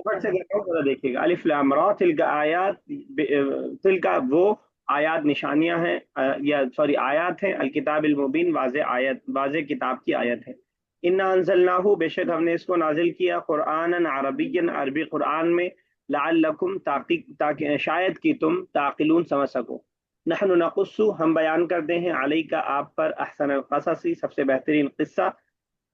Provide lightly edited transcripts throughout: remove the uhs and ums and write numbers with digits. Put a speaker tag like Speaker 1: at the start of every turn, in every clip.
Speaker 1: ऊपर से कहता हूँ, जरा देखिएगा, अलिफ लाम रा तिल का आयात, तिल का वो आयात निशानियां हैं, या सॉरी आयात हैं, अल किताब अल मुबीन वाज़े आयत, वाज़े किताब की आयत है। इन्ना अंज़लनाहु, बेशक हमने इसको नाजिल किया, कुरआनन अरबियन, अरबी कुरआन में, लअल्लकुम, ताकि ताकि शायद कि तुम ताकिलून समझ सको। नहनु नकुस्सु, हम बयान करते हैं, अलैका आप पर, अहसनल क़ससी, सबसे बेहतरीन किस्सा,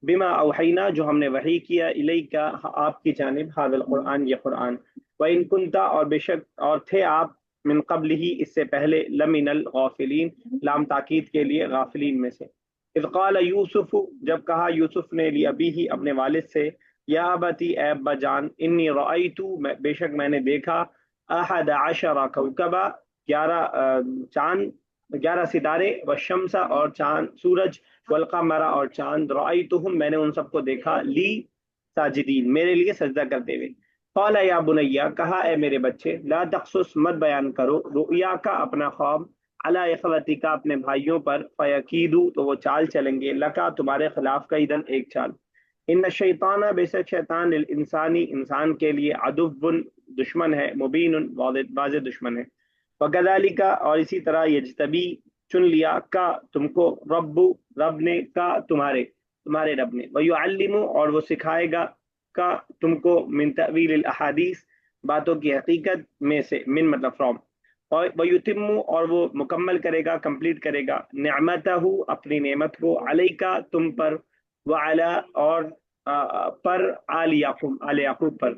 Speaker 1: बिमा अवहैना, जो हमने वही किया, इलैका, आपकी जानिब, हादल कुरआन, ये कुरआन, व इन कुंता, और बेशक और थे आप, मिन कब्ल ही, इससे पहले, लमिनल गाफिलीन, लाम ताकीद के लिए, गाफिलीन में से। इज़ क़ाल यूसुफ, जब कहा यूसुफ ने, li अबी ही, अपने वालिद से, या अबती, ए अब्बा जान, इन्नी रअयतु, बेशक मैंने देखा, अहद अशरा कौकबा, 11 चांद, 11 सितारे, व शम्सा, और चांद सूरज, वल कमरा, और चांद, रअयतुहुम, मैंने उन सबको देखा, ली साजिदीन, मेरे लिए सजदा करते हुए। कौला या बुनैया, कहा ए मेरे बच्चे, ला तखसुस, मत बयान करो, रुया का, अपना ख्वाब, अला इखवती का, अपने भाइयों पर, फयकीदू, तो वो चाल चलेंगे, लका, तुम्हारे खिलाफ, कईदन, एक चाल। इन शैताना, बेशक शैतान, लिल इंसानी, इंसान के लिए, अदुव्वुन, दुश्मन है, मुबीन, वाज़े दुश्मन है। वकदालिका, और इसी तरह, यजतबी, चुन लिया, का, तुमको, रब्बु, रब ने, का, तुम्हारे, तुम्हारे रब ने, वयुअल्लिमु, और वो सिखाएगा, का, तुमको, मिन तवील अहादीस, बातों की हकीकत में से, मिन मतलब फ्रॉम, और वयुतिम्मु, और वो मुकम्मल करेगा, कंप्लीट करेगा, निअमतहु, अपनी नेमत को, अलैका, तुम पर, व अला, और पर, आल याकूब पर,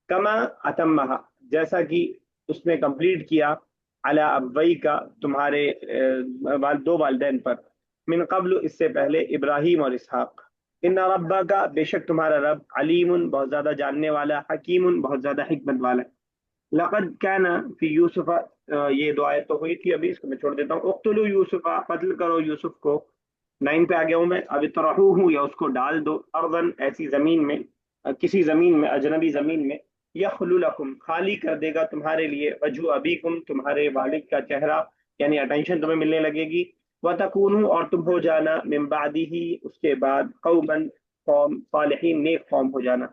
Speaker 1: कमा अतम्महा, जैसा कि उसने कंप्लीट किया, अला अबवई का, तुम्हारे दो वालदैन पर, मिन कब्ल, इससे पहले, इब्राहिम और इसहाक। इन रब्बा का, बेशक तुम्हारा रब, अलीमुन, बहुत ज्यादा जानने वाला, हकीमुन, बहुत ज्यादा हिकमत वाला। लक़द काना फी यूसुफ, ये दो आयत तो हुई थी, अभी इसको मैं छोड़ देता हूँ। उक्तुलू यूसुफा, कत्ल करो यूसुफ को, 9 पे आ गया हूँ मैं। अब तरहूहु, या उसको डाल दो, अर्दन, ऐसी जमीन में, किसी जमीन में, अजनबी जमीन में, यखलु लकुम, खाली कर देगा तुम्हारे लिए, वजू अबीकुम, तुम्हारे वालिद का चेहरा, यानी अटेंशन तुम्हें मिलने लगेगी, व तकूनू, और तुम हो जाना, मिन बादिही, उसके बाद, कौमन, कौम, सालिहीन, नेक कौम हो जाना।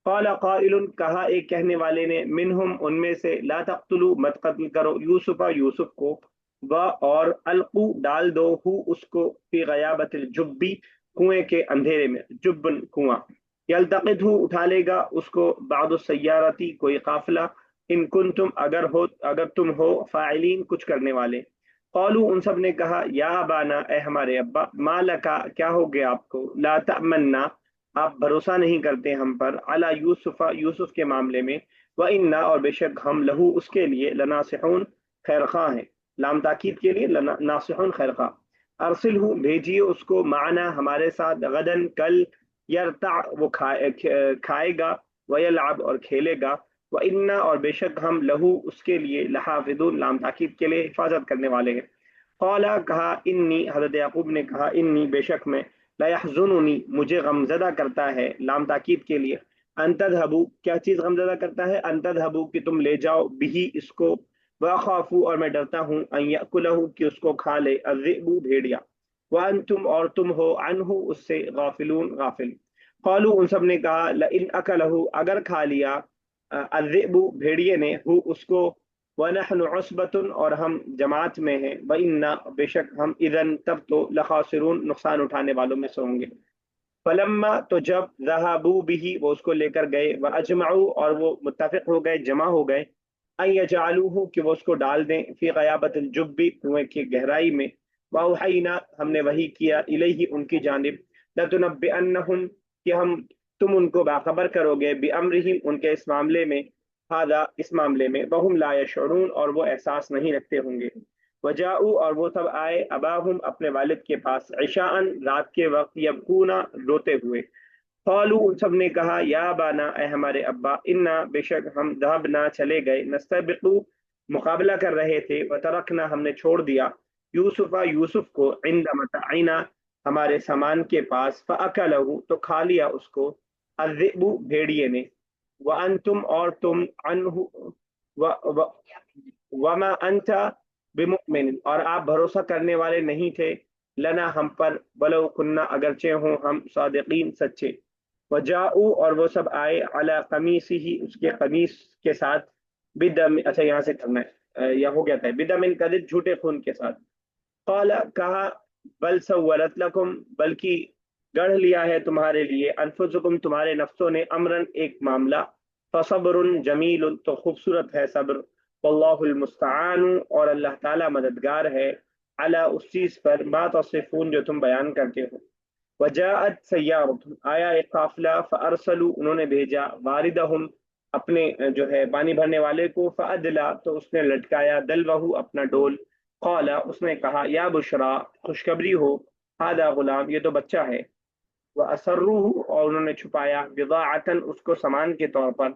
Speaker 1: क़ाल क़ाइलुन, कहा एक कहने वाले ने, मिनहुम, उनमें से, ला तक़्तुलू, मत कत्ल करो, यूसुफा, यूसुफ को, व और, अलकू, डाल दो, हु, उसको, फी गयाबतिल जुब्बी, कुएं के अंधेरे में, जुब्बन, कुआं, यल्तक़ितहु, उठा लेगा उसको, बादु सय्यारती, कोई काफिला, इन कुंतुम, अगर हो, अगर तुम हो, फ़ाइलीन, कुछ करने वाले। क़ालू, उन सब ने कहा, या अबाना, ए हमारे अब्बा, मा लका, क्या हो गया आपको, ला तमन्ना, आप भरोसा नहीं करते हम पर, अला यूसुफा, यूसुफ के मामले में, व इन्ना, और बेशक हम, लहू, उसके लिए, लनासिहून, खैर खा हैं, लाम ताकीद के लिए, नासिहून, खैर खा। अरसिल हूँ, भेजिए उसको, माना, हमारे साथ, गदन, कल, यरता, वो खाएगा, वयलअब, और खेलेगा, व इन्ना, और बेशक हम, लहू, उसके लिए, लहाफिजुन, लाम ताकीद के लिए, हिफाजत करने वाले हैं। कौला, कहा, इन्नी, हजरत याकूब ने कहा, इन्नी, बेशक मैं, लयहजुनुनी, मुझे गमजदा करता है, लाम ताकीद के लिए, अंतदहबू, क्या चीज गमजदा करता है, अंतदहबू, कि तुम ले जाओ, बिही, इसको, वखाफू, और मैं डरता हूँ, अन यकुलहू, कि उसको खा ले, अज़िबू, भेड़िया, व अंतुम, और तुम हो, अनहु, उससे, गाफिलून, गाफिल। कौलू, उन सब ने कहा, ल इन अकलहू, अगर खा लिया, अज़िबू, भेड़िए ने, हु, उसको, व नहनु उसबतुन, और हम जमात में हैं, व इन्ना, बेशक हम, इदन, तब तो, लखासिरून, नुकसान उठाने वालों में से होंगे। फलम्मा, तो जब, ज़हाबू बिही, वो उसको लेकर गए, व अजमाऊ, और वो मुत्तफिक हो गए, जमा हो गए, अन यजअलूहु, कि वो उसको डाल दें, फी गयाबतिल जुब्बी, कुएं की गहराई में, वअवहैना, हमने वही किया, इलैहि, उनकी जानिब, लतुनब्बिअन्नहुम, कि हम, तुम उनको बाखबर करोगे, बिअम्रिहिम, उनके इस मामले में, हादा, इस मामले में, वहुम ला यशउरून, और वो एहसास नहीं रखते होंगे। वजाऊ, और वो सब आए, अबाहुम, अपने वालिद के पास, इशाअन, रात के वक्त, यबकूना, रोते हुए। कौलू, उन सब ने कहा, या बाना, ए हमारे अब्बा, इन्ना, बेशक हम, दहबना, चले गए, नस्तबिकु, मुकाबला कर रहे थे, व तरकना, हमने छोड़ दिया, यूसुफा, यूसुफ को, इंद मतअना, हमारे सामान के पास, फअकलहु, तो खा लिया उसको, अज़िबु, भेड़िए ने, व अंतुम, और तुम, अनहु, व, व, वमा अंता बिमुमिन, और आप भरोसा करने वाले नहीं थे, लना, हम पर, वलो कुन्ना, अगरचे हों हम, सादिकीन, सच्चे। وجاؤ اور وہ سب آئے علی قمیصہ اس کے قمیص کے ساتھ، بدم، اچھا یہاں سے کرنا ہے، یہ ہو گیا تھا، بدم کذب جھوٹے خون کے ساتھ، قال کہا، بل سولت لکم بلکہ گڑھ لیا ہے تمہارے لیے، انفسکم تمہارے نفسوں نے، امرن ایک معاملہ، فصبر جمیل تو خوبصورت ہے صبر، واللہ المستعان اور اللہ تعالی مددگار ہے، علی اس چیز پر، ما تصفون جو تم بیان کرتے ہو، وجاءت سیارۃ آیا ایک قافلہ، فارسلوا انہوں نے بھیجا، واردہم اپنے جو ہے پانی بھرنے والے کو، فادلا تو اس نے لٹکایا، دلوہ اپنا ڈول، قال اس نے کہا، یا بشرا خوشخبری ہو، ہذا غلام یہ تو بچہ ہے، واسروہ اور انہوں نے چھپایا، بضاعتا اس کو سامان کے طور پر،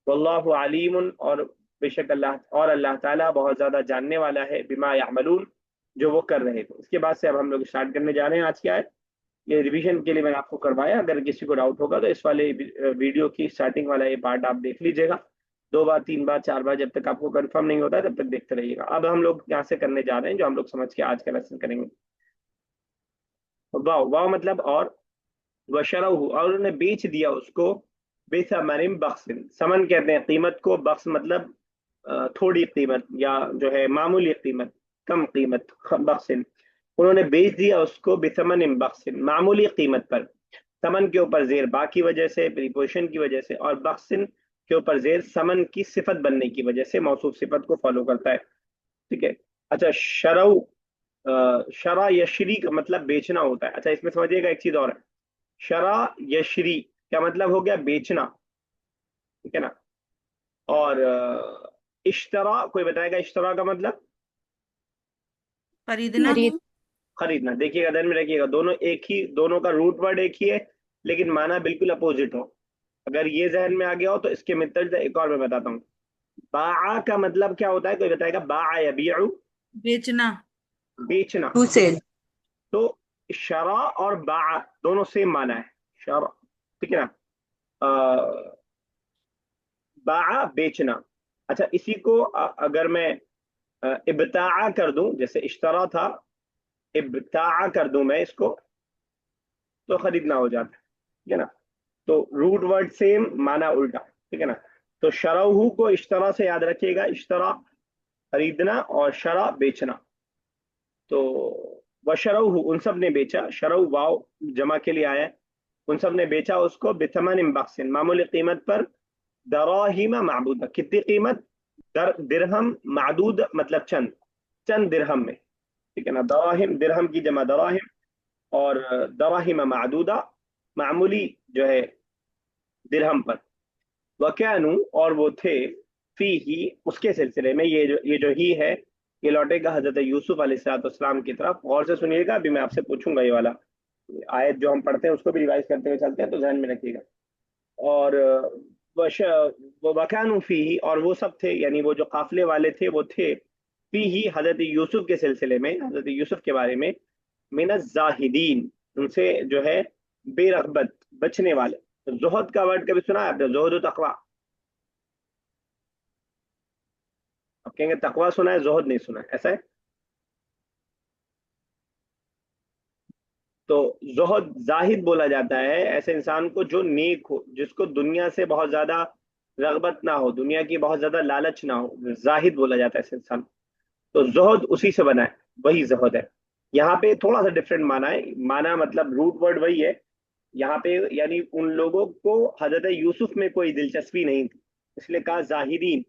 Speaker 1: واللہ علیم اور بے شک اللہ تعالیٰ بہت زیادہ جاننے والا ہے، بما یعملون جو وہ کر رہے تھے۔ اس کے بعد سے اب ہم لوگ اسٹارٹ کرنے جا رہے ہیں آج کی آیت، یہ ریویژن کے لیے میں نے آپ کو کروایا، اگر کسی کو ڈاؤٹ ہوگا تو اس والے ویڈیو کی اسٹارٹنگ والا یہ پارٹ آپ دیکھ لیجیے گا، 2 بار 3 بار 4 بار، جب تک آپ کو کنفرم نہیں ہوتا تب تک دیکھتے رہیے گا۔ اب ہم لوگ یہاں سے کرنے جا رہے ہیں جو ہم لوگ سمجھ کے آج کا لیسن کریں گے۔ واو، واو مطلب اور، وشرہ اور انہوں نے بیچ دیا اس کو، بثمن بخس، سمن کہتے ہیں قیمت کو، بخس مطلب تھوڑی قیمت یا جو ہے معمولی قیمت، کم قیمت، بخس انہوں نے بیچ دیا اس کو، بثمن بخس معمولی قیمت پر، سمن کے اوپر زیر با کی وجہ سے، پریپوزیشن کی وجہ سے، اور بخسن کے اوپر زیر سمن کی صفت بننے کی وجہ سے، موصوف صفت کو فالو کرتا ہے، ٹھیک ہے۔ اچھا شرو، شرع یشری کا مطلب بیچنا ہوتا ہے، اچھا اس میں سمجھیے گا ایک چیز اور ہے، شرع یشری کا مطلب ہو گیا بیچنا، ٹھیک ہے نا، اور اشترا کوئی بتائے گا اشترا کا مطلب؟
Speaker 2: خریدنا.
Speaker 3: خرید
Speaker 1: خریدنا۔ دیکھیے گا، ذہن میں رکھیے گا، دونوں ایک ہی، دونوں کا روٹ ورڈ ایک ہی ہے لیکن معنی بالکل اپوزٹ ہو، اگر یہ ذہن میں آ گیا ہو تو اس کے مثال ایک اور میں بتاتا ہوں۔ باع کا مطلب کیا ہوتا ہے، کوئی بتائے گا؟ باع یبیع،
Speaker 2: بیچنا.
Speaker 1: بیچنا،
Speaker 3: ٹو سیل.
Speaker 1: تو شرع اور باع دونوں سیم معنی ہے، شرع، ٹھیک ہے نا، باع بیچنا۔ اچھا اسی کو اگر میں ابتاع کر دوں، جیسے اشترا تھا، ابتاع کر دوں میں اس کو تو خریدنا ہو جاتا ہے، ٹھیک ہے نا، تو روٹ ورڈ سیم معنی الٹا، ٹھیک ہے نا، تو شرعہ کو اشترا سے یاد رکھیے گا، اشترا خریدنا اور شرع بیچنا، تو وشرعہ ان سب نے بیچا، شرع واو جمع کے لیے آیا ہے، ان سب نے بیچا اس کو، بثمن بخس معمولی قیمت پر، دراہیم معدودہ کتنی قیمت، درہم معدود مطلب چند، چند درہم میں، ٹھیک ہے نا، دراہم درہم کی جمع دراہم، اور دراہم معدودہ معمولی جو ہے درہم پر، وکانو اور وہ تھے، فی ہی اس کے سلسلے میں، یہ جو ہی ہے یہ لوٹے گا حضرت یوسف علیہ السلاۃ والسلام کی طرف، غور سے سنیے گا، ابھی میں آپ سے پوچھوں گا یہ والا آیت جو ہم پڑھتے ہیں اس کو بھی ریوائز کرتے ہوئے چلتے ہیں تو ذہن میں رکھیے گا، اور وش وہ وکانو فی ہی اور وہ سب تھے، یعنی وہ جو قافلے والے تھے وہ تھے، فی ہی حضرت یوسف کے سلسلے میں، حضرت یوسف کے بارے میں، من الزاہدین ان سے جو ہے بے رغبت بچنے والے، زہد کا ورڈ کبھی سنا ہے آپ نے؟ زہد و تقوی، آپ کہیں گے تقوی سنا ہے زہد نہیں سنا ہے، ایسا ہے؟ تو زہد زاہد بولا جاتا ہے ایسے انسان کو جو نیک ہو، جس کو دنیا سے بہت زیادہ رغبت نہ ہو، دنیا کی بہت زیادہ لالچ نہ ہو، زاہد بولا جاتا ہے ایسے انسان، تو زہد اسی سے بنا ہے، وہی زہد ہے۔ یہاں پہ تھوڑا سا ڈفرینٹ مانا ہے، مانا مطلب روٹ ورڈ وہی ہے، یہاں پہ یعنی ان لوگوں کو حضرت یوسف میں کوئی دلچسپی نہیں تھی، اس لیے کہا زاہدین،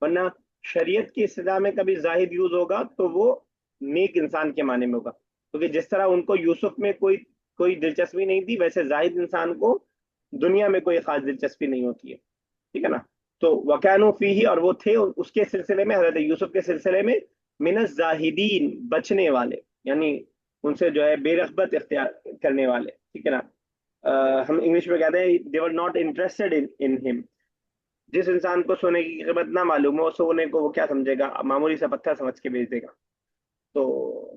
Speaker 1: ورنہ شریعت کی اصطلاح میں کبھی زاہد یوز ہوگا تو وہ نیک انسان کے معنی میں ہوگا، کیونکہ جس طرح ان کو یوسف میں کوئی دلچسپی نہیں تھی، ویسے زاہد انسان کو دنیا میں کوئی خاص دلچسپی نہیں ہوتی ہے، ٹھیک ہے نا، تو وکانو فیہ اور وہ تھے اس کے سلسلے میں، حضرت یوسف کے سلسلے میں، من الزاہدین بچنے والے، یعنی ان سے جو ہے بے رغبت اختیار کرنے والے، ٹھیک ہے نا، ہم انگلش میں کہتے ہیں they were not interested in him، جس انسان کو سونے کی قیمت نہ معلوم ہو، سونے کو وہ کیا سمجھے گا، معمولی سا پتھر سمجھ کے بیچ دے گا۔ تو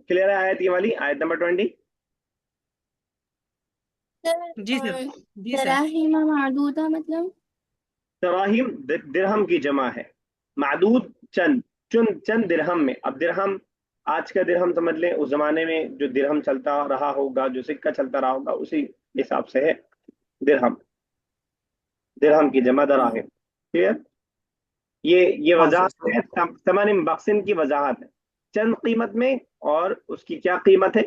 Speaker 1: کلیئر ہے آیت یہ والی، آیت نمبر 20؟
Speaker 2: جی سر. جی سر.
Speaker 3: دراہیم معدودہ مطلب
Speaker 1: دراہیم درہم کی جمع ہے، معدود چند، چند درہم میں، اب درہم آج کا درہم سمجھ لیں، اس زمانے میں جو درہم چلتا رہا ہوگا، جو سکہ چلتا رہا ہوگا، اسی حساب سے ہے درہم، درہم کی جمع دراہم. ٹھیک ہے. یہ
Speaker 4: ہاں سر.
Speaker 1: وضاحت ہے ثمن بخس کی وضاحت ہے چند قیمت میں. اور اس کی کیا قیمت ہے؟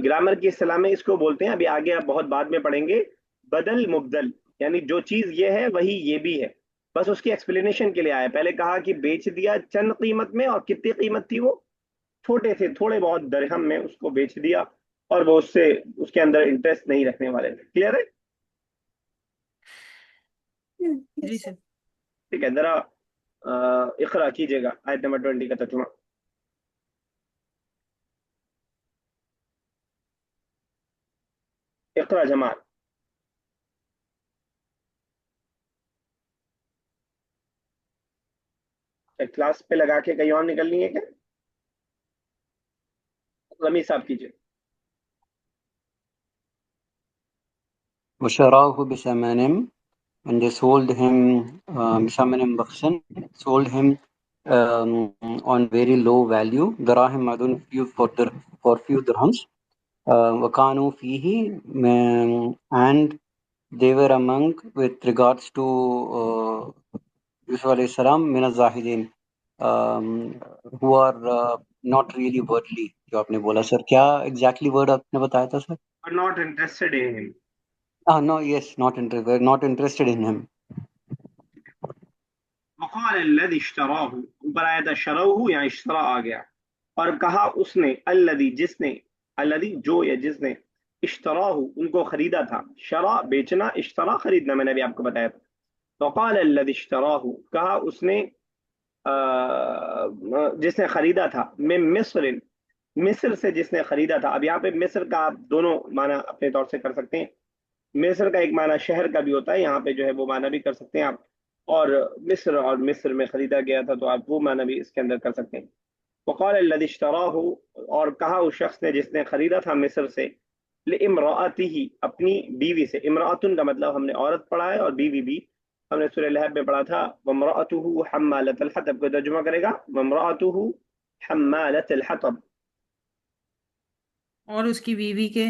Speaker 1: گرامر کی اصطلاح میں اس کو بولتے ہیں، ابھی آگے آپ بہت بعد میں پڑھیں گے، بدل مبدل. یعنی جو چیز یہ ہے وہی یہ بھی ہے. بس اس کی ایکسپلینیشن کے لیے آیا. پہلے کہا کہ بیچ دیا چند قیمت میں، اور کتنی قیمت تھی وہ؟ چھوٹے سے تھوڑے بہت درہم میں اس کو بیچ دیا، اور وہ اس کے اندر انٹرسٹ نہیں رکھنے والے تھے. کلیئر ہے؟
Speaker 2: جی سر.
Speaker 1: ٹھیک ہے. ذرا اقرا کیجیے گا آیت نمبر 20 کا ترجمہ. اقرا جماعت. کلاس پہ لگا کے کہیں اور نکلنی ہے کیا؟ رمی صاحب کیجیے.
Speaker 4: وشراؤہ بثمن, and they sold him بثمن بخس, sold him on very low value, دراهم معدون for few dirhams. وكانوا فيه, and they were among with regards to Yusuf alayhi salam من الزاہدین, who are not really worldly. جو آپ نے بولا سر, کیا exactly word آپ نے بتایا تھا سر؟
Speaker 1: Not interested in him.
Speaker 4: No, yes, not interested in him.
Speaker 1: وقال الذي اشتراه, اوپر آیا تھا شروه یا اشترا آ گیا. اور کہا اس نے الذي جس نے, الذي جو یا جس نے, اشتراہ ان کو خریدا تھا. شرا بیچنا, اشترا خریدنا, میں نے ابھی آپ کو بتایا تھا. وقال الذي اشتراه, کہا اس نے جس نے خریدا تھا, من مصر, مصر سے جس نے خریدا تھا. اب یہاں پہ مصر کا آپ دونوں معنی اپنے طور سے کر سکتے ہیں. مصر کا ایک معنی شہر کا بھی ہوتا ہے, یہاں پہ جو ہے وہ معنی بھی کر سکتے ہیں آپ. اور مصر میں خریدا گیا تھا, تو آپ وہ معنی بھی اس کے اندر کر سکتے ہیں. وقال الذي اشتراه, اور کہا اس شخص نے جس نے خریدا تھا مصر سے, لامرأته, اپنی بیوی سے. امرأتن کا مطلب ہم نے عورت پڑھا ہے, اور بیوی بھی ہم نے سورہ لہب میں پڑھا تھا. وامرأته حمالۃ الحطب کو ترجمہ کرے گا, وامرأته حمالۃ الحطب,
Speaker 2: اور اس کی بیوی کے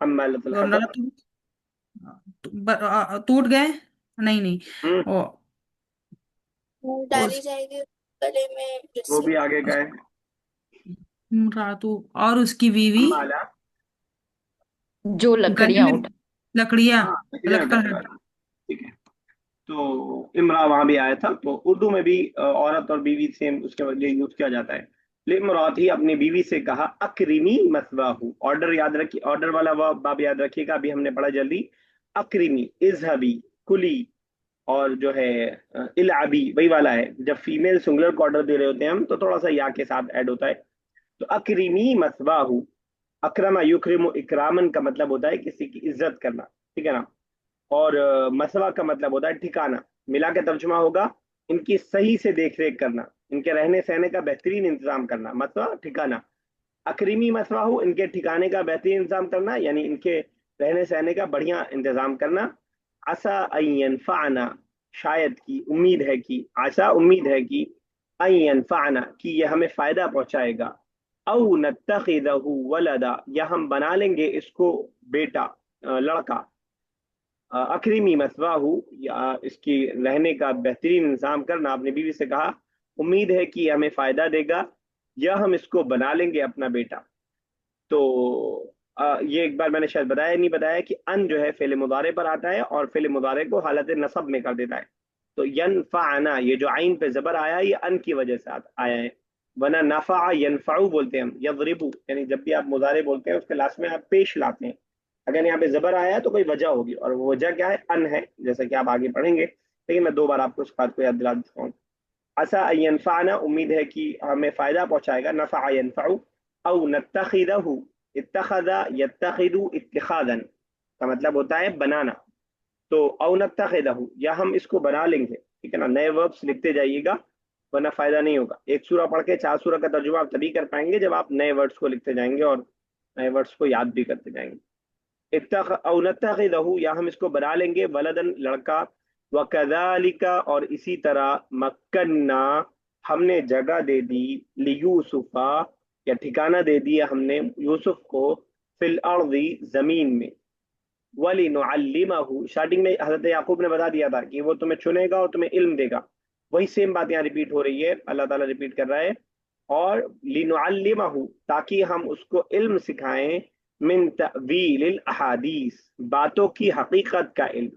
Speaker 1: حمالۃ الحطب.
Speaker 2: ٹوٹ گئے, نہیں
Speaker 1: ہم،
Speaker 3: ڈالی جائے گی گلے میں
Speaker 1: وہ
Speaker 3: رسی.
Speaker 1: بھی آگے کا ہے.
Speaker 2: راتو, اور اس کی بیوی
Speaker 1: حمالہ,
Speaker 5: جو
Speaker 2: گلے
Speaker 5: لکڑیاں
Speaker 2: میں
Speaker 5: اٹھا.
Speaker 2: لکڑیاں
Speaker 1: ہاں لکڑیاں
Speaker 2: لٹکا
Speaker 1: اٹھانے
Speaker 2: ہے.
Speaker 1: والا. ٹھیک ہے. تو امرا وہاں بھی آیا تھا, تو اردو میں بھی عورت اور بیوی سیم اس کے لیے یوز کیا جاتا ہے. لامرأت ہی, اپنی بیوی سے کہا, اکرمی مثواہ, آرڈر یاد رکھیے, آرڈر والا باب یاد رکھیے گا, ابھی ہم نے پڑھا جلدی. اکرمی, اذهبی, کلی, اور جو ہے العبی وہی والا ہے. جب فیمیل سنگولر کو آرڈر دے رہے ہوتے ہیں ہم, تو تھوڑا سا یا کے ساتھ ایڈ ہوتا ہے. تو اکرمی مثواہ, اکرم یکرم اکرامن کا مطلب ہوتا ہے کسی کی عزت کرنا. ٹھیک ہے نا. اور مسوا کا مطلب ہوتا ہے ٹھکانا. ملا کے ترجمہ ہوگا ان کی صحیح سے دیکھ ریکھ کرنا, ان کے رہنے سہنے کا بہترین انتظام کرنا. مسوا ٹھکانا. اکریمی مسوا ہو, ان کے ٹھکانے کا بہترین انتظام کرنا, یعنی ان کے رہنے سہنے کا بڑھیا انتظام کرنا. عسا ان ینفعنا, شاید کی, امید ہے کی, عسا امید ہے کی, ان ینفعنا کہ یہ ہمیں فائدہ پہنچائے گا, او نتخذہ ولدا, یا ہم بنا لیں گے اس کو بیٹا, لڑکا. اکریمی مثواہ, یا اس کی رہنے کا بہترین انتظام کرنا. اپنی بیوی سے کہا امید ہے کہ ہمیں فائدہ دے گا, یا ہم اس کو بنا لیں گے اپنا بیٹا. تو یہ ایک بار میں نے شاید بتایا نہیں بتایا کہ ان جو ہے فعل مضارع پر آتا ہے, اور فعل مضارع کو حالت نصب میں کر دیتا ہے. تو ینفعنا, یہ جو عین پہ زبر آیا یہ ان کی وجہ سے آیا ہے, ورنہ نفع ینفعو بولتے ہیں ہم. یضربو, یعنی جب بھی آپ مضارع بولتے ہیں اس کے لاسٹ میں آپ پیش لاتے ہیں. اگر یہاں پہ زبر آیا ہے تو کوئی وجہ ہوگی, اور وہ وجہ کیا ہے؟ ان ہے, جیسا کہ آپ آگے پڑھیں گے. لیکن میں دو بار آپ کو اس بات کو یاد دلا دیتا ہوں. عسا ان ینفعنا, امید ہے کہ ہمیں فائدہ پہنچائے گا. نفع ینفع, او نتخذہ, اتخذ یتخذ اتخاذا کا مطلب ہوتا ہے بنانا. تو او نتخذہ, یا ہم اس کو بنا لیں گے. ٹھیک ہے نا. نئے وربس لکھتے جائیے گا, ورنہ فائدہ نہیں ہوگا. ایک سورہ پڑھ کے 4 سورہ کا ترجمہ آپ تبھی کر پائیں گے جب آپ نئے ورڈس کو لکھتے جائیں گے, اور نئے ورڈس کو یاد بھی کرتے جائیں گے. او نتخذہ, یا ہم اس کو بنا لیں گے, ولدن, لڑکا. وکذالک, اور اسی طرح, مکننا, ہم نے جگہ دے دی, لیوسفا, یا ٹھکانہ دے دیا ہم نے یوسف کو, فی الارض, زمین میں. وَلِنُعَلِّمَهُ، اسٹارٹنگ میں حضرت یعقوب نے بتا دیا تھا کہ وہ تمہیں چنے گا اور تمہیں علم دے گا، وہی سیم بات یہاں ریپیٹ ہو رہی ہے، اللہ تعالیٰ ریپیٹ کر رہا ہے، اور لِنُعَلِّمَهُ، تاکہ ہم اس کو علم سکھائیں، من تأویل الاحادیث، باتوں کی حقیقت کا علم۔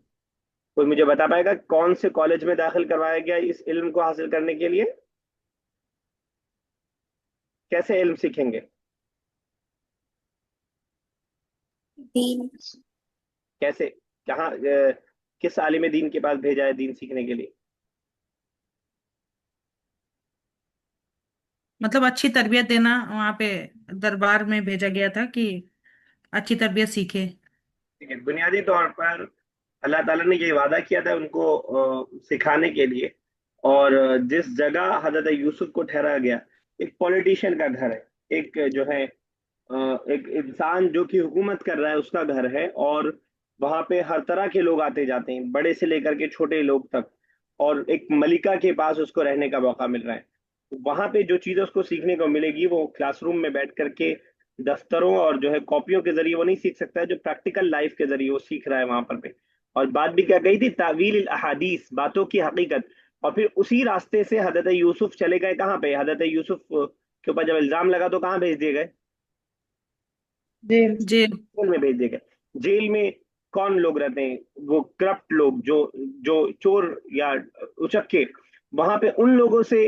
Speaker 1: کوئی مجھے بتا پائے گا کون سے کالج میں داخل کروایا گیا اس علم کو حاصل کرنے کے لیے؟ کیسے علم سیکھیں گے؟
Speaker 3: دین۔
Speaker 1: کیسے؟ کہاں کس عالم دین کے پاس بھیجا ہے دین سیکھنے کے لیے؟
Speaker 2: مطلب اچھی تربیت دینا، وہاں پہ دربار میں بھیجا گیا تھا کہ اچھی تربیت سیکھے۔
Speaker 1: ٹھیک ہے، بنیادی طور پر اللہ تعالیٰ نے یہ وعدہ کیا تھا ان کو سکھانے کے لیے، اور جس جگہ حضرت یوسف کو ٹھہرایا گیا، ایک پولیٹیشین کا گھر ہے، ایک جو ہے ایک انسان جو کہ حکومت کر رہا ہے اس کا گھر ہے، اور وہاں پہ ہر طرح کے لوگ آتے جاتے ہیں، بڑے سے لے کر کے چھوٹے لوگ تک، اور ایک ملکہ کے پاس اس کو رہنے کا موقع مل رہا ہے۔ وہاں پہ جو چیزیں اس کو سیکھنے کو ملے گی وہ کلاس روم میں بیٹھ کر کے دفتروں اور جو ہے کاپیوں کے ذریعے وہ نہیں سیکھ سکتا ہے، جو پریکٹیکل لائف کے ذریعے وہ سیکھ رہا ہے وہاں پر پہ۔ اور بات بھی کیا گئی تھی؟ تعویل الاحادیث، باتوں کی حقیقت۔ اور پھر اسی راستے سے حضرت یوسف چلے گئے کہاں پہ؟ حضرت یوسف کے اوپر جب الزام لگا تو کہاں بھیج دیے گئے؟
Speaker 2: Jail jail.
Speaker 1: جیل میں بھیج دیے گئے۔ جیل میں کون لوگ رہتے ہیں؟ وہ کرپٹ لوگ، جو جو چور یا اچکے، وہاں پہ ان لوگوں سے،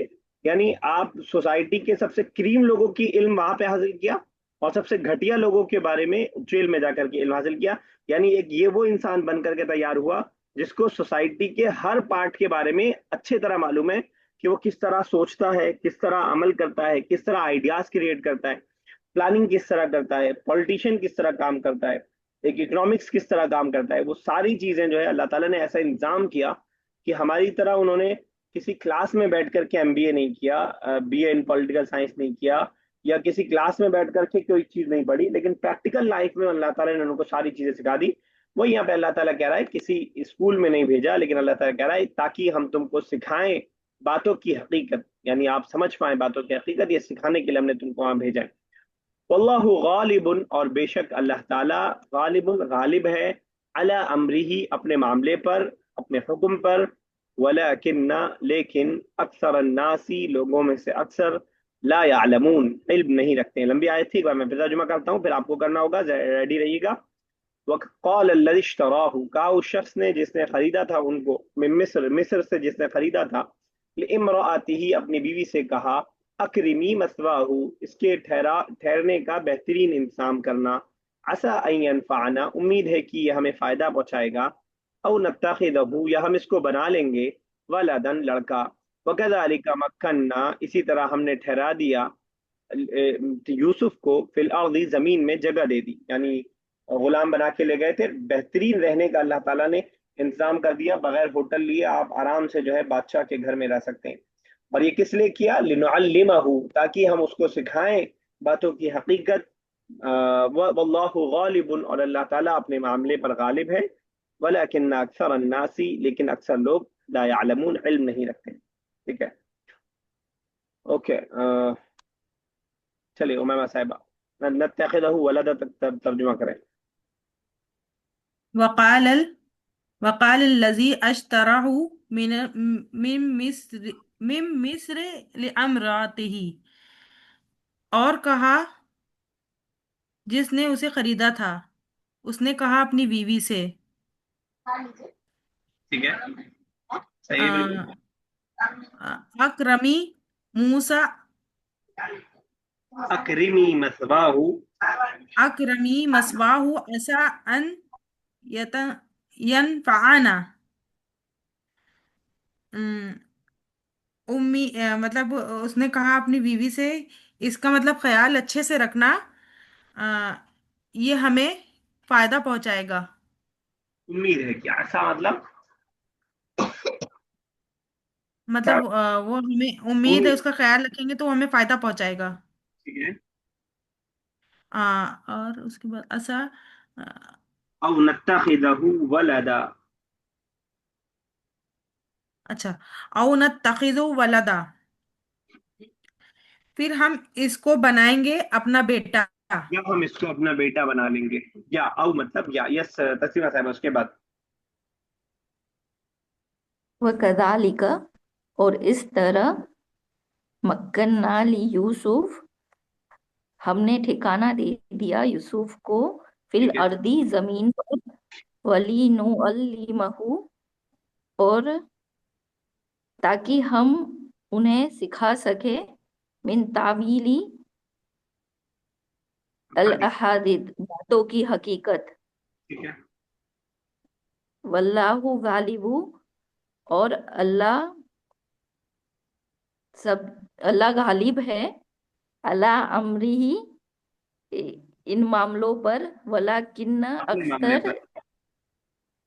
Speaker 1: یعنی آپ سوسائٹی کے سب سے کریم لوگوں کی علم وہاں پہ حاصل کیا، اور سب سے گھٹیا لوگوں کے بارے میں جیل میں جا کر کے علم حاصل کیا۔ یعنی ایک یہ وہ انسان بن کر کے تیار ہوا جس کو سوسائٹی کے ہر پارٹ کے بارے میں اچھے طرح معلوم ہے، کہ وہ کس طرح سوچتا ہے، کس طرح عمل کرتا ہے، کس طرح آئیڈیاز کریٹ کرتا ہے، پلاننگ کس طرح کرتا ہے، پولیٹیشین کس طرح کام کرتا ہے، ایک اکنامکس کس طرح کام کرتا ہے۔ وہ ساری چیزیں جو ہے اللہ تعالیٰ نے ایسا انتظام کیا کہ ہماری طرح انہوں نے کسی کلاس میں بیٹھ کر کے MBA نہیں کیا، BA ان پولیٹیکل سائنس نہیں کیا، یا کسی کلاس میں بیٹھ کر کے کوئی چیز نہیں پڑھی، لیکن پریکٹیکل لائف میں اللہ تعالیٰ نے ان کو ساری چیزیں سکھا دی۔ وہ یہاں پہ اللہ تعالیٰ کہہ رہا ہے کسی اسکول میں نہیں بھیجا، لیکن اللہ تعالیٰ کہہ رہا ہے تاکہ ہم تم کو سکھائیں باتوں کی حقیقت، یعنی آپ سمجھ پائیں باتوں کی حقیقت، یہ سکھانے کے لیے ہم نے تم کو وہاں بھیجا ہے۔ واللہ غالب، اور بے شک اللہ تعالیٰ غالب غالب ہے، علی امرہ اپنے معاملے پر، اپنے حکم پر، ولکن لیکن اکثر الناس لوگوں میں سے اکثر لا یعلمون علم نہیں رکھتے ہیں۔ لمبی آیت تھی، ایک بار میں پھر ترجمہ کرتا ہوں، پھر آپ کو کرنا ہوگا، ریڈی رہیے گا۔ وقال الذی اشتراہ، کہا اس شخص نے جس نے خریدا تھا ان کو، من مصر، مصر سے جس نے خریدا تھا، لامرأتہ اپنی بیوی سے کہا، اکرمی مثواہ، اس کے ٹھہرنے کا بہترین انتظام کرنا، عسى ان ينفعنا، امید ہے کہ یہ ہمیں فائدہ پہنچائے گا، او نتخذہ، یا ہم اس کو بنا لیں گے، ولدن لڑکا، وکذلک مکننا، اسی طرح ہم نے ٹھہرا دیا یوسف کو، فی الارض، زمین میں جگہ دے دی، یعنی غلام بنا کے لے گئے تھے، بہترین رہنے کا اللہ تعالیٰ نے انتظام کر دیا، بغیر ہوٹل لیے آپ آرام سے جو ہے بادشاہ کے گھر میں رہ سکتے ہیں۔ اور یہ کس لیے کیا؟ لنعلمہ، تاکہ ہم اس کو سکھائیں باتوں کی حقیقت۔ واللہ غالب، اور اللہ تعالیٰ اپنے معاملے پر غالب ہے، ولکن اکثر الناس، لیکن اکثر لوگ لا یعلمون علم نہیں رکھتے۔ ٹھیک ہے، اوکے، چلیے امیمہ صاحبہ، نتخذہ ولدا تک ترجمہ کریں۔
Speaker 2: وقال ال وقال الذي اشتراه من مصر من مصر لامراته، اور کہا جس نے اسے خریدا تھا، اس نے کہا اپنی بیوی سے،
Speaker 1: ٹھیک ہے، صحیح ہے بالکل۔
Speaker 2: اکرمی موسا
Speaker 1: اکرمی مثواہ،
Speaker 2: اکرمی مسواہ ایسا ان ینفعنا، امی مطلب اس نے کہا اپنی بیوی سے، اس کا مطلب خیال اچھے سے رکھنا، آ، یہ ہمیں فائدہ پہنچائے گا۔
Speaker 1: امید ہے کہ ایسا مطلب
Speaker 2: مطلب وہ ہمیں امید ہے،
Speaker 1: امید،
Speaker 2: اس کا خیال رکھیں گے تو وہ ہمیں فائدہ پہنچائے گا۔
Speaker 1: ٹھیک ہے،
Speaker 2: اور اس کے بعد ایسا،
Speaker 1: او نتخذہ ولدا،
Speaker 2: اچھا، او نتخذ ولدا، پھر ہم اس کو بنائیں گے اپنا بیٹا۔
Speaker 1: या हम इसको अपना बेटा बना लेंगे, या औ मतलब या। यस तस्लीमा साहब, उसके बाद
Speaker 5: वकदालिक, और इस तरह, मक्कन्ना ली यूसुफ, हमने ठिकाना दे दिया यूसुफ को, फिल
Speaker 1: ठीक है।
Speaker 5: अर्दी, जमीन पर, वली नुअल्लिमहु, और ताकि हम उन्हें सिखा सके, मिन तावीली अल अहादिद, बातों की हकीकत,
Speaker 1: ठीक है।
Speaker 5: वल्लाहु गालिबु, और अल्लाह गालिब है, अला अमरिही, इन मामलों पर, वलाकिन्न
Speaker 1: अपने मामले
Speaker 5: अक्सर,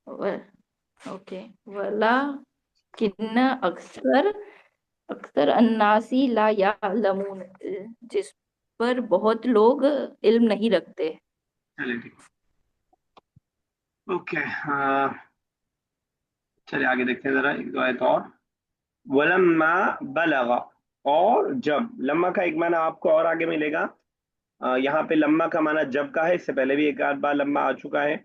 Speaker 1: पर।
Speaker 5: ओके, वलाकिन्न अक्सर अक्सर अन्नासी ला यालमून, जिस पर बहुत लोग इल्म नहीं रखते।
Speaker 1: चलिए ठीक। ओके, चलिए आगे देखते हैं जरा, एक दो आयत और। वलम्मा बलगा, और जब। लम्मा का एक माना आपको और आगे मिलेगा। यहाँ पे लम्मा का माना जब का है, इससे पहले भी एक आध बार लम्मा आ चुका है।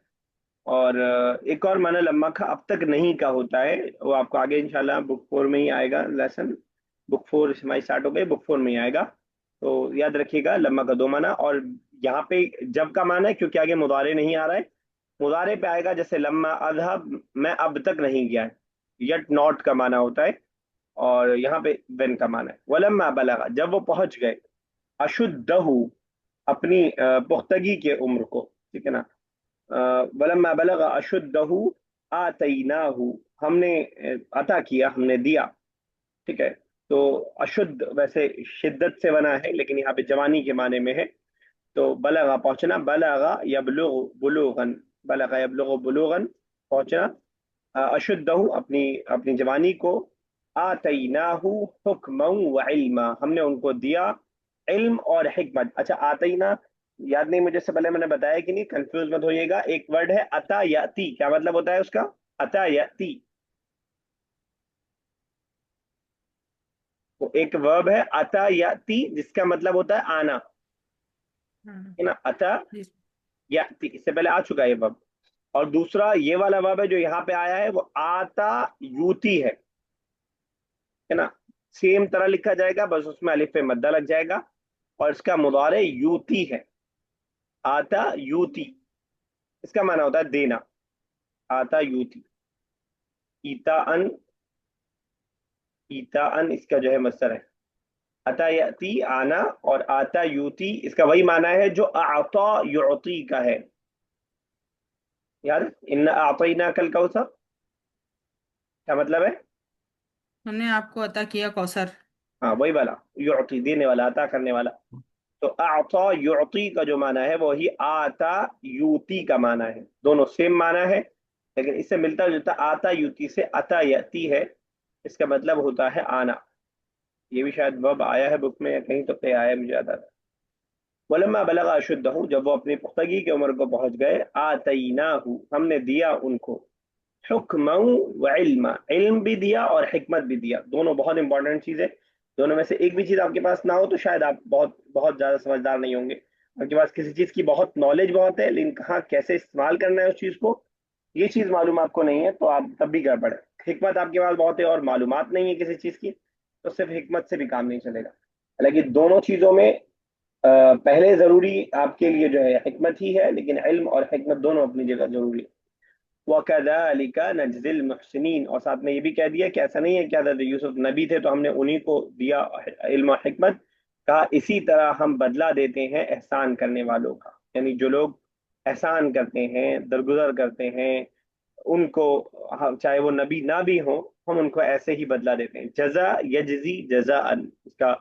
Speaker 1: और एक और माना लम्मा का अब तक नहीं का होता है, वो आपको आगे इंशाल्लाह बुक 4 में ही आएगा लेसन। बुक 4 हमारी स्टार्ट हो गई, बुक 4 में ही आएगा। तो याद रखिएगा लम्मा का दो माना। और यहाँ पे जब का माना है क्योंकि आगे मुदारे नहीं आ रहा है। मुदारे पे आएगा जैसे लम्मा अज़हब, मैं अब तक नहीं गया है, यट नॉट का माना होता है। और यहाँ पे वेन का माना है। वलम्मा बलगा, जब वो पहुंच गए, अशुद्धहु, अपनी पुख्तगी के उम्र को, ठीक है ना। वलम्मा बलगा अशुद्धहु आतैनाहु, हमने अता किया, हमने दिया, ठीक है। तो अशुद्ध वैसे शिद्दत से बना है, लेकिन यहाँ पे जवानी के माने में है। तो बलगा पहुंचना, बलगा यबलुगु बुलूगन, बलगा यबलुगु बुलूगन, पहुंचना। अशुद्धहु, अपनी अपनी जवानी को। आतैनाहु हुक्मन व इल्मा, हमने उनको दिया इल्म और हिकमत। अच्छा, आतैना याद नहीं मुझे, से पहले मैंने बताया कि नहीं, कंफ्यूज मत होइएगा। एक वर्ड है अता याती, क्या मतलब होता है उसका? अता याती। तो एक वर्ब है अता याती, जिसका मतलब होता है आना,
Speaker 2: हाँ,
Speaker 1: है ना। अता
Speaker 2: जी।
Speaker 1: याती, इससे पहले आ चुका है ये वर्ब। और दूसरा ये वाला वर्ब है जो यहाँ पे आया है, वो आता यूती है ना। सेम तरह लिखा जाएगा, बस उसमें अलिफ पे मद्दा लग जाएगा। और इसका मुदारे यूती है, आता यूती। इसका माना होता है देना, आता यूती। ईता अन, ईता अन इसका जो है मस्दर है। अता याती आना, और आता यूती इसका वही माना है जो आता युती का है। यार इन्ना आतईना कल कौसर, क्या मतलब है?
Speaker 2: हमने आपको अता किया कौसर।
Speaker 1: हाँ वही वाला, युती देने वाला, अता करने वाला। तो आता युती का जो माना है वही आता यूती का माना है, दोनों सेम माना है। लेकिन इससे मिलता जुलता आता यूती से अता यती है, इसका मतलब होता है आना। ये भी शायद वर्ब आया है बुक में या कहीं तो पे आया है, मुझे याद आता है। वलम्मा बलगा अशुद्धहु, जब वो अपनी पुख्तगी की उम्र को पहुंच गए, आतईनाहु, हमने दिया उनको, हुक्मन व इल्मा, इल्म भी दिया और हिकमत भी दिया। दोनों बहुत इंपॉर्टेंट चीज है। दोनों में से एक भी चीज आपके पास ना हो तो शायद आप बहुत बहुत ज्यादा समझदार नहीं होंगे। आपके पास किसी चीज की बहुत नॉलेज बहुत है, लेकिन कहाँ कैसे इस्तेमाल करना है उस चीज को, ये चीज मालूम आपको नहीं है, तो आप तब भी गड़बड़ है। हिकमत आपके पास बहुत है और मालूमात नहीं है किसी चीज की, तो सिर्फ हिकमत से भी काम नहीं चलेगा। हालांकि दोनों चीजों में पहले जरूरी आपके लिए जो है हिकमत ही है, लेकिन इल्म और हिकमत दोनों अपनी जगह जरूरी है। वकदालिका नजजिल मुहसिनीन, और साथ में ये भी कह दिया कि ऐसा नहीं है कि हज़रत यूसुफ नबी थे तो हमने उन्हीं को दिया इल्म और हिकमत। कहा इसी तरह हम बदला देते हैं एहसान करने वालों का, यानी जो लोग एहसान करते हैं, दरगुजर करते हैं, उनको चाहे वो नबी ना भी हो, हम उनको ऐसे ही बदला देते हैं। जजा यजजी जजाअन, इसका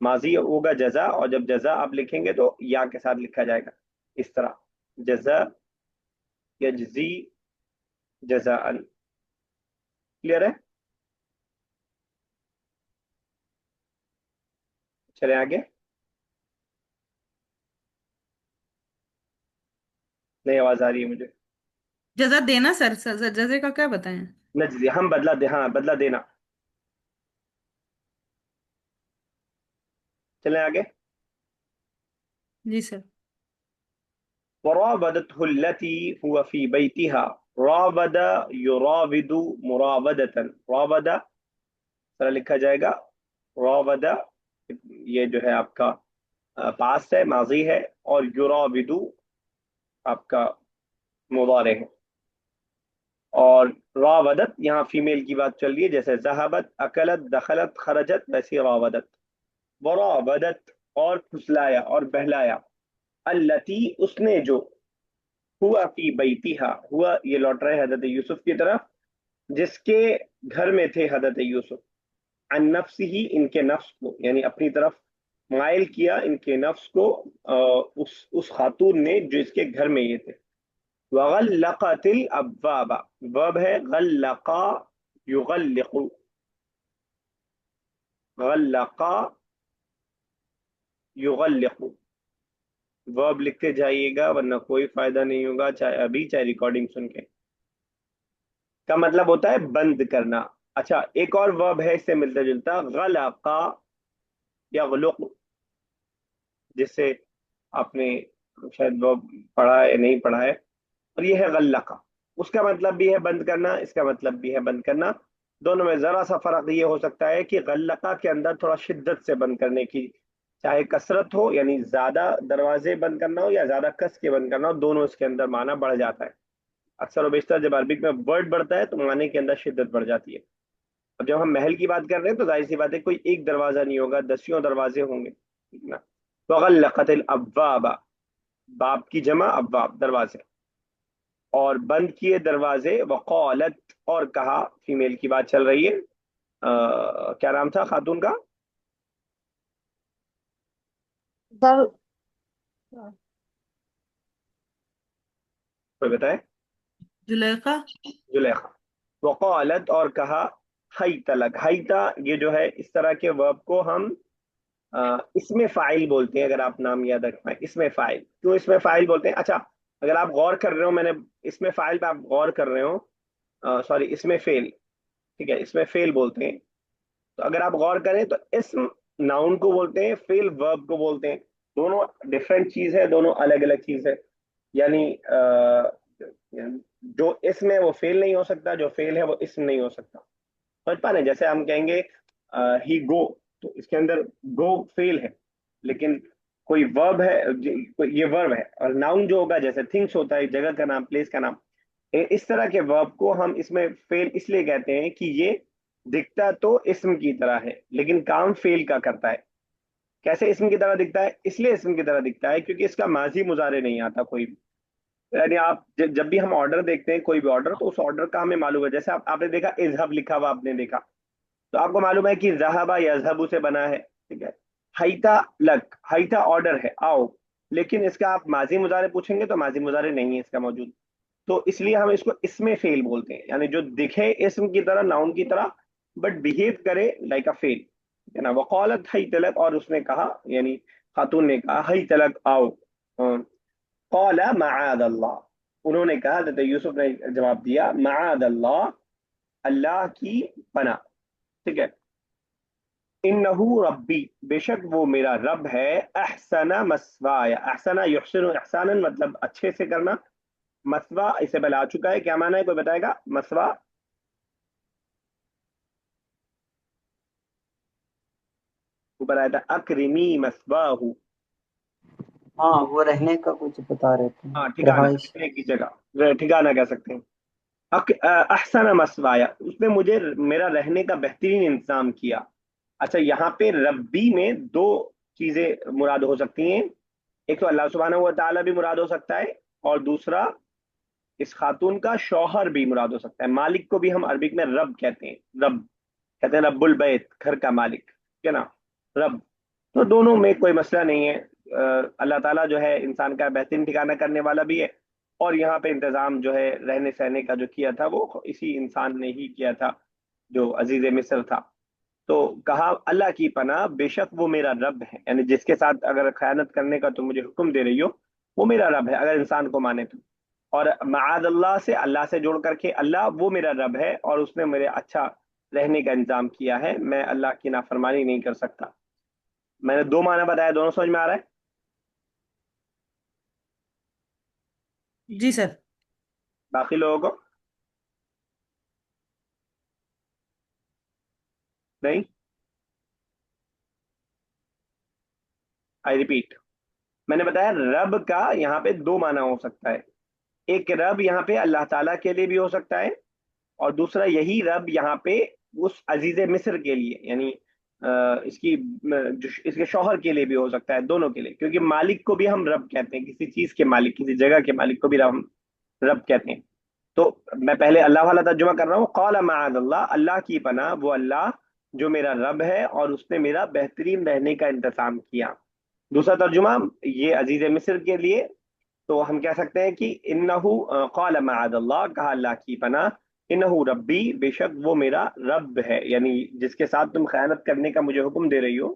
Speaker 1: माजी होगा जजा, और जब जजा आप लिखेंगे तो या के साथ लिखा जाएगा इस तरह, जजा यजजी जजाअन। क्लियर है? चले आगे। नई आवाज आ रही है मुझे।
Speaker 2: जजा देना सर, जजे का क्या बताएं?
Speaker 1: नजदी, हम बदला दे, हाँ बदला देना। चले आगे।
Speaker 2: जी सर।
Speaker 1: वरावदतहु अल्लती हुवा फी बैतिहा, रावदा युराविदु मुरावदतन, रावदा तरह लिखा जाएगा, रावदा ये जो है आपका पास्ट है, माजी है, और युराविदु आपका मुदारे है। और रावदत यहाँ फीमेल की बात चल रही है, जैसे जहाबत, अकलत, दखलत, खरजत, वैसी रावदत। वरावदत और फुसलाया और बहलाया, अल्लती उसने जो, हुआ फी बैतिहा, हुआ ये लौट रहे हजरत यूसुफ की तरफ, जिसके घर में थे हजरत यूसुफ, अन नफ्सिही इनके नफ्स को, यानी अपनी तरफ माइल किया इनके नफ्स को उस खातून ने जो इसके घर में ये थे। वगल्लक़तिल अब्वाबा, वर्ब है गल्लक़ा युगल्लिक़ु, गल्लक़ा युगल्लिक़ु, वर्ब लिखते जाइएगा वरना कोई फायदा नहीं होगा, चाहे अभी चाहे रिकॉर्डिंग सुन के। का मतलब होता है बंद करना। अच्छा, एक और वर्ब है इससे मिलता जुलता, गलक़ा यग़लुक़ु, जिससे आपने शायद वर्ब पढ़ा है नहीं पढ़ा है, और ये है गल्लक़ा, उसका मतलब भी है बंद करना, इसका मतलब भी है बंद करना। दोनों में जरा सा फर्क ये हो सकता है कि गल्लक़ा के अंदर थोड़ा शिद्दत से बंद करने की, चाहे कसरत हो यानी ज्यादा दरवाजे बंद करना हो या ज्यादा कस के बंद करना हो, दोनों इसके अंदर माना बढ़ जाता है। अक्सर और बेशतर जब अरबिक में वर्ड बढ़ता है तो माने के अंदर शिद्दत बढ़ जाती है। अब जब हम महल की बात कर रहे हैं तो जाहिर सी बात है कोई एक दरवाजा नहीं होगा, दसियों दरवाजे होंगे, ठीक ना। तो गल्लक़तिल अब्वाबा, बाब की जमा अब्वाब, दरवाजे, और बंद किए दरवाजे। वक़ालत और कहा, फीमेल की बात चल रही है, क्या नाम था खातून का?
Speaker 3: दर
Speaker 1: कोई बताए?
Speaker 2: जुलेखा।
Speaker 1: जुलेखा। वक़ालत और कहा, हैत लक, हैता ये जो है इस तरह के वर्ब को हम इसमें फाइल बोलते हैं। अगर आप नाम याद रख पाए, इसमें फाइल, क्यों इसमें फाइल बोलते हैं? अच्छा, अगर आप गौर कर रहे हो, मैंने इसमें फाइल पे आप गौर कर रहे हो, सॉरी इसमें फेल, ठीक है, इसमें फेल बोलते हैं। तो अगर आप गौर करें तो इसम नाउन को बोलते हैं, फेल वर्ब को बोलते हैं, दोनों डिफरेंट चीज है, दोनों अलग अलग चीज है। यानी जो इसम है वो फेल नहीं हो सकता, जो फेल है वो इसम नहीं हो सकता। समझ पा रहे हैं? जैसे हम कहेंगे ही गो, तो इसके अंदर गो फेल है, लेकिन कोई वर्ब है, ये वर्ब है, और नाउन जो होगा जैसे थिंग्स होता है, जगह का नाम, प्लेस का नाम, इस तरह के वर्ब को हम इसमें फेल इसलिए कहते हैं कि ये दिखता तो इसम की तरह है लेकिन काम फेल का करता है। कैसे इसम की तरह दिखता है? इसलिए इसम की तरह दिखता है क्योंकि इसका माजी मुजारे नहीं आता कोई भी। यानी आप जब भी हम ऑर्डर देखते हैं, कोई भी ऑर्डर, तो उस ऑर्डर का हमें मालूम है। जैसे आपने देखा इजहब लिखा हुआ आपने देखा, तो आपको मालूम है कि जहाबा यजहबु से बना है, ठीक है। हैता लक, हैता ऑर्डर है, आओ, लेकिन इसका आप माजी मुजारे पूछेंगे तो माजी मुजारे नहीं है इसका मौजूद, तो इसलिए हम इसको इसमें फेल बोलते हैं। यानी जो दिखे इसम की तरह, नाउन की तरह, बट बिहेव करे लाइक अ फेल, है ना। वकालत हई तलक, और उसने कहा, यानी खातून ने कहा, हई तलक आओ। कौला माआद अल्लाह, उन्होंने कहा, हज़रत यूसुफ ने जवाब दिया, माआद अल्लाह, अल्लाह की पना, ठीक है। इन्नहु रब्बी, बेशक वो मेरा रब है, अहसना मस्वाया, अहसना युहसिनु इहसानन मतलब अच्छे से करना, मसवा इसे पहले आ चुका है, क्या माना है कोई बताएगा? मसवा ऊपर आया था, अक्रिमी मसवाहु,
Speaker 4: हाँ, वो रहने का कुछ बता रहे थे,
Speaker 1: हाँ ठिकाना,
Speaker 4: रहाइश।
Speaker 1: रहने की जगह, ठिकाना कह सकते हैं। अहसन मसवाया, उसने मुझे मेरा रहने का बेहतरीन इंतजाम किया। अच्छा, यहाँ पे रब्बी में दो चीजें मुराद हो सकती हैं, एक तो अल्लाह सुब्हानहू व तआला भी मुराद हो सकता है, और दूसरा इस खातून का शौहर भी मुराद हो सकता है। मालिक को भी हम अरबिक में रब कहते हैं, रब कहते हैं, रब्बुल बैत, घर का मालिक, ठीक है ना, रब। तो दोनों में कोई मसला नहीं है। अल्लाह ताला जो है इंसान का बेहतरीन ठिकाना करने वाला भी है, और यहाँ पे इंतजाम जो है रहने सहने का जो किया था वो इसी इंसान ने ही किया था जो अजीज मिस्र था। तो कहा, अल्लाह की पनाह, बेशक वो मेरा रब है, यानी जिसके साथ अगर खयानत करने का तुम मुझे हुक्म दे रही हो वो मेरा रब है, अगर इंसान को माने तो। और माद अल्लाह से, अल्लाह से जोड़ करके, अल्लाह वो मेरा रब है और उसने मेरे अच्छा रहने का इंतजाम किया है, मैं अल्लाह की नाफरमानी नहीं कर सकता। मैंने दो माना बताया, दोनों समझ में आ रहा है?
Speaker 2: जी सर।
Speaker 1: बाकी लोगों को नहीं? आई रिपीट, मैंने बताया रब का यहाँ पे दो माना हो सकता है। एक रब यहाँ पे अल्लाह ताला के लिए भी हो सकता है, और दूसरा यही रब यहाँ पे उस अजीज मिस्र के लिए, यानी इसकी जो इसके शौहर के लिए भी हो सकता है, दोनों के लिए, क्योंकि मालिक को भी हम रब कहते हैं, किसी चीज के मालिक, किसी जगह के मालिक को भी हम रब कहते हैं। तो मैं पहले अल्लाह वाला तर्जुमा कर रहा हूँ। क़ाल मआदल्लाह, अल्लाह की पनाह, वो अल्लाह जो मेरा रब है और उसने मेरा बेहतरीन रहने का इंतजाम किया। दूसरा तर्जुमा ये अजीज मिस्र के लिए, तो हम कह सकते हैं कि इन्नहु क़ाल मआदल्लाह, कहा अल्लाह की पनाह, इन्नहु रब्बी, बेशक वो मेरा रब है, यानी जिसके साथ तुम खयानत करने का मुझे हुक्म दे रही हो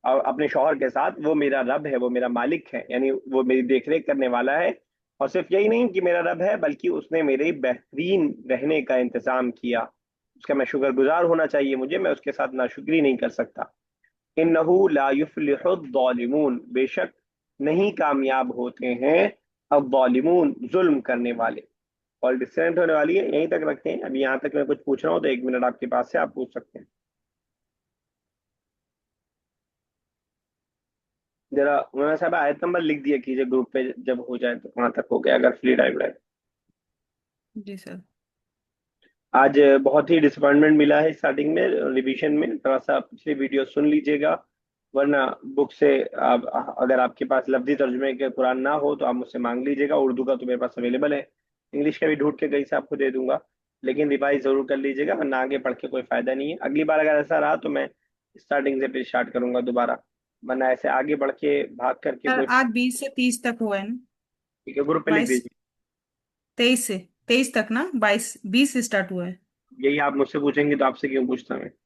Speaker 1: और अपने शौहर के साथ, वो मेरा रब है, वो मेरा मालिक है, यानी वो मेरी देखरेख करने वाला है। और सिर्फ यही नहीं कि मेरा रब है, बल्कि उसने मेरे बेहतरीन रहने का इंतजाम किया। उसका मैं शुक्रगुजार होना चाहिए मुझे, मैं उसके साथ नाशुक्री नहीं कर सकता। इन्नहु ला युफ्लिहुद्दौलिमून, बेशक नहीं कामयाब होते हैं अद्दौलिमून, जुल्म करने वाले। और डिस्टेंट होने वाली है, यहीं तक रखते हैं। अभी यहाँ तक मैं कुछ पूछ रहा हूँ तो 1 मिनट आपके पास से आप पूछ सकते हैं। जरा उन्होंने साहब आयत नंबर लिख दिया कीजिए ग्रुप पे, जब हो जाए तो कहाँ तक हो गया, अगर फ्री टाइम रहे।
Speaker 2: जी सर।
Speaker 1: आज बहुत ही डिसअपॉइंटमेंट मिला है स्टार्टिंग में रिवीजन में, थोड़ा सा पिछली वीडियो सुन लीजिएगा, वरना बुक से आप, अगर आपके पास लफ्जी तर्जुमे के कुरान ना हो तो आप मुझसे मांग लीजिएगा। उर्दू का तो मेरे पास अवेलेबल है, इंग्लिश का भी ढूंढ के कहीं से आपको दे दूंगा, लेकिन रिवाइज जरूर कर लीजिएगा, वरना आगे पढ़ के कोई फायदा नहीं है। अगली बार अगर ऐसा रहा तो मैं स्टार्टिंग से फिर स्टार्ट करूंगा दोबारा, वरना ऐसे आगे बढ़ के भाग करके
Speaker 2: सर
Speaker 1: कोई।
Speaker 2: आज 20 से 30 तक हुआ है ना?
Speaker 1: ठीक है, ग्रुप पे लिख
Speaker 2: 22,
Speaker 1: दीजिए।
Speaker 2: 23 से 23 तक ना, 22 20 से स्टार्ट हुआ है।
Speaker 1: यही आप मुझसे पूछेंगे तो आपसे क्यों पूछता मैं।